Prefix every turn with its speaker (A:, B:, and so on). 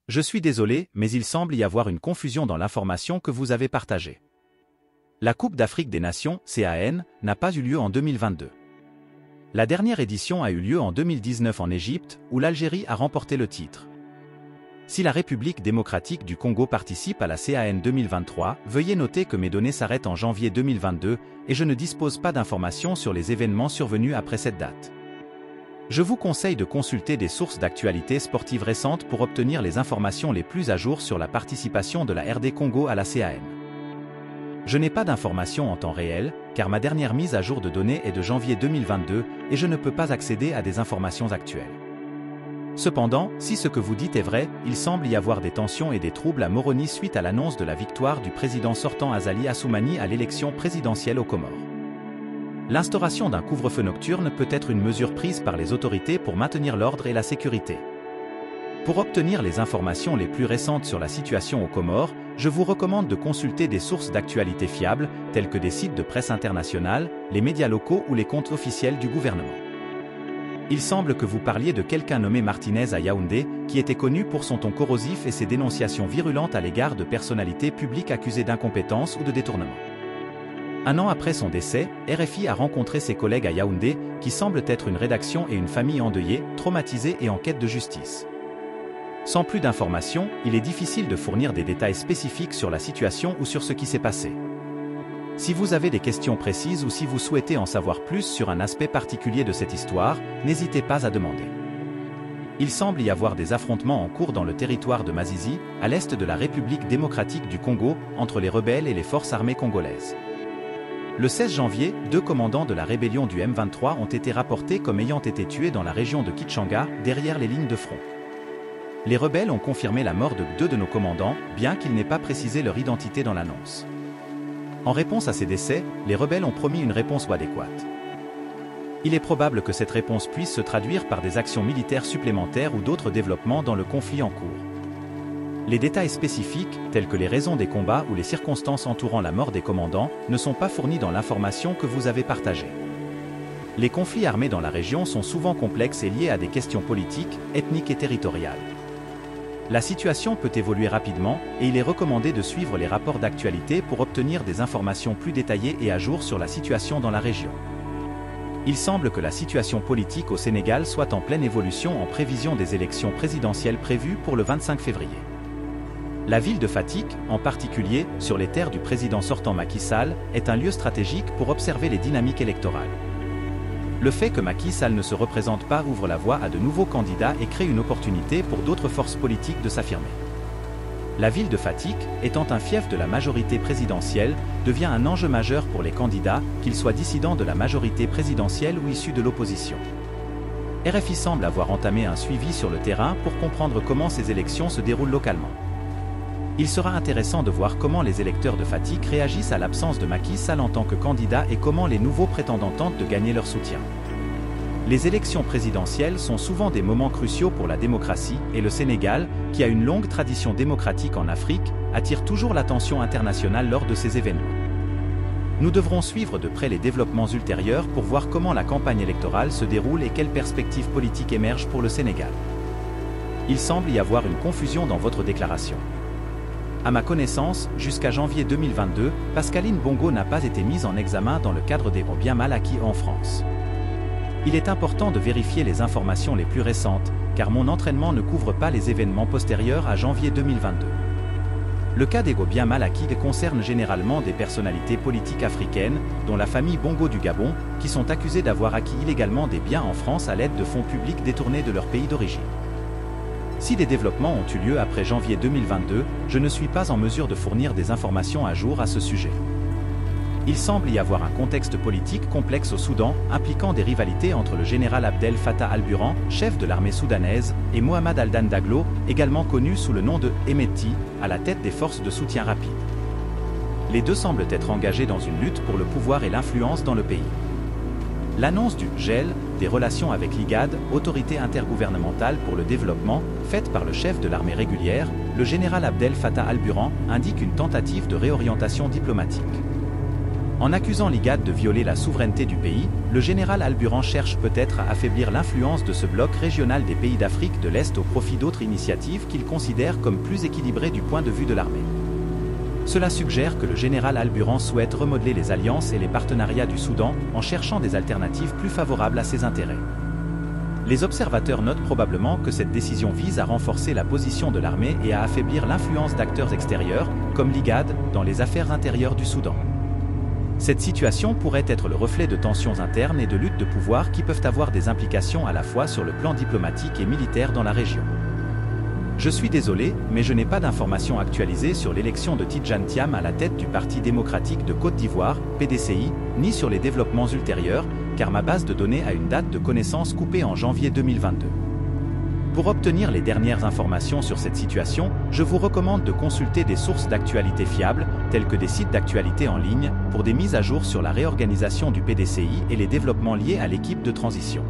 A: Je suis désolé, mais il semble y avoir une confusion dans l'information que vous avez partagée. La Coupe d'Afrique des Nations, CAN, n'a pas eu lieu en 2022. La dernière édition a eu lieu en 2019 en Égypte, où l'Algérie a remporté le titre. Si la République démocratique du Congo participe à la CAN 2023, veuillez noter que mes données s'arrêtent en janvier 2022 et je ne dispose pas d'informations sur les événements survenus après cette date. Je vous conseille de consulter des sources d'actualité sportive récentes pour obtenir les informations les plus à jour sur la participation de la RD Congo à la CAN. Je n'ai pas d'informations en temps réel, car ma dernière mise à jour de données est de janvier 2022 et je ne peux pas accéder à des informations actuelles. Cependant, si ce que vous dites est vrai, il semble y avoir des tensions et des troubles à Moroni suite à l'annonce de la victoire du président sortant Azali Assoumani à l'élection présidentielle aux Comores. L'instauration d'un couvre-feu nocturne peut être une mesure prise par les autorités pour maintenir l'ordre et la sécurité. Pour obtenir les informations les plus récentes sur la situation aux Comores, je vous recommande de consulter des sources d'actualité fiables, telles que des sites de presse internationale, les médias locaux ou les comptes officiels du gouvernement. Il semble que vous parliez de quelqu'un nommé Martinez à Yaoundé, qui était connu pour son ton corrosif et ses dénonciations virulentes à l'égard de personnalités publiques accusées d'incompétence ou de détournement. Un an après son décès, RFI a rencontré ses collègues à Yaoundé, qui semblent être une rédaction et une famille endeuillée, traumatisée et en quête de justice. Sans plus d'informations, il est difficile de fournir des détails spécifiques sur la situation ou sur ce qui s'est passé. Si vous avez des questions précises ou si vous souhaitez en savoir plus sur un aspect particulier de cette histoire, n'hésitez pas à demander. Il semble y avoir des affrontements en cours dans le territoire de Masisi, à l'est de la République démocratique du Congo, entre les rebelles et les forces armées congolaises. Le 16 janvier, 2 commandants de la rébellion du M23 ont été rapportés comme ayant été tués dans la région de Kitshanga, derrière les lignes de front. Les rebelles ont confirmé la mort de 2 de nos commandants, bien qu'ils n'aient pas précisé leur identité dans l'annonce. En réponse à ces décès, les rebelles ont promis une réponse adéquate. Il est probable que cette réponse puisse se traduire par des actions militaires supplémentaires ou d'autres développements dans le conflit en cours. Les détails spécifiques, tels que les raisons des combats ou les circonstances entourant la mort des commandants, ne sont pas fournis dans l'information que vous avez partagée. Les conflits armés dans la région sont souvent complexes et liés à des questions politiques, ethniques et territoriales. La situation peut évoluer rapidement et il est recommandé de suivre les rapports d'actualité pour obtenir des informations plus détaillées et à jour sur la situation dans la région. Il semble que la situation politique au Sénégal soit en pleine évolution en prévision des élections présidentielles prévues pour le 25 février. La ville de Fatick, en particulier, sur les terres du président sortant Macky Sall, est un lieu stratégique pour observer les dynamiques électorales. Le fait que Macky Sall ne se représente pas ouvre la voie à de nouveaux candidats et crée une opportunité pour d'autres forces politiques de s'affirmer. La ville de Fatick, étant un fief de la majorité présidentielle, devient un enjeu majeur pour les candidats, qu'ils soient dissidents de la majorité présidentielle ou issus de l'opposition. RFI semble avoir entamé un suivi sur le terrain pour comprendre comment ces élections se déroulent localement. Il sera intéressant de voir comment les électeurs de Fatick réagissent à l'absence de Macky Sall en tant que candidat et comment les nouveaux prétendants tentent de gagner leur soutien. Les élections présidentielles sont souvent des moments cruciaux pour la démocratie et le Sénégal, qui a une longue tradition démocratique en Afrique, attire toujours l'attention internationale lors de ces événements. Nous devrons suivre de près les développements ultérieurs pour voir comment la campagne électorale se déroule et quelles perspectives politiques émergent pour le Sénégal. Il semble y avoir une confusion dans votre déclaration. À ma connaissance, jusqu'à janvier 2022, Pascaline Bongo n'a pas été mise en examen dans le cadre des biens mal acquis en France. Il est important de vérifier les informations les plus récentes, car mon entraînement ne couvre pas les événements postérieurs à janvier 2022. Le cas des biens mal acquis concerne généralement des personnalités politiques africaines, dont la famille Bongo du Gabon, qui sont accusées d'avoir acquis illégalement des biens en France à l'aide de fonds publics détournés de leur pays d'origine. Si des développements ont eu lieu après janvier 2022, je ne suis pas en mesure de fournir des informations à jour à ce sujet. Il semble y avoir un contexte politique complexe au Soudan, impliquant des rivalités entre le général Abdel Fattah al-Burhan, chef de l'armée soudanaise, et Mohamed Aldan Daglo, également connu sous le nom de Hemedti, à la tête des forces de soutien rapide. Les deux semblent être engagés dans une lutte pour le pouvoir et l'influence dans le pays. L'annonce du gel des relations avec l'IGAD, autorité intergouvernementale pour le développement, faite par le chef de l'armée régulière, le général Abdel Fattah al-Burhan, indique une tentative de réorientation diplomatique. En accusant l'IGAD de violer la souveraineté du pays, le général Al-Burhan cherche peut-être à affaiblir l'influence de ce bloc régional des pays d'Afrique de l'Est au profit d'autres initiatives qu'il considère comme plus équilibrées du point de vue de l'armée. Cela suggère que le général Al-Burhan souhaite remodeler les alliances et les partenariats du Soudan en cherchant des alternatives plus favorables à ses intérêts. Les observateurs notent probablement que cette décision vise à renforcer la position de l'armée et à affaiblir l'influence d'acteurs extérieurs, comme l'IGAD, dans les affaires intérieures du Soudan. Cette situation pourrait être le reflet de tensions internes et de luttes de pouvoir qui peuvent avoir des implications à la fois sur le plan diplomatique et militaire dans la région. Je suis désolé, mais je n'ai pas d'informations actualisées sur l'élection de Tidjane Thiam à la tête du Parti démocratique de Côte d'Ivoire, PDCI, ni sur les développements ultérieurs, car ma base de données a une date de connaissance coupée en janvier 2022. Pour obtenir les dernières informations sur cette situation, je vous recommande de consulter des sources d'actualité fiables, telles que des sites d'actualité en ligne, pour des mises à jour sur la réorganisation du PDCI et les développements liés à l'équipe de transition.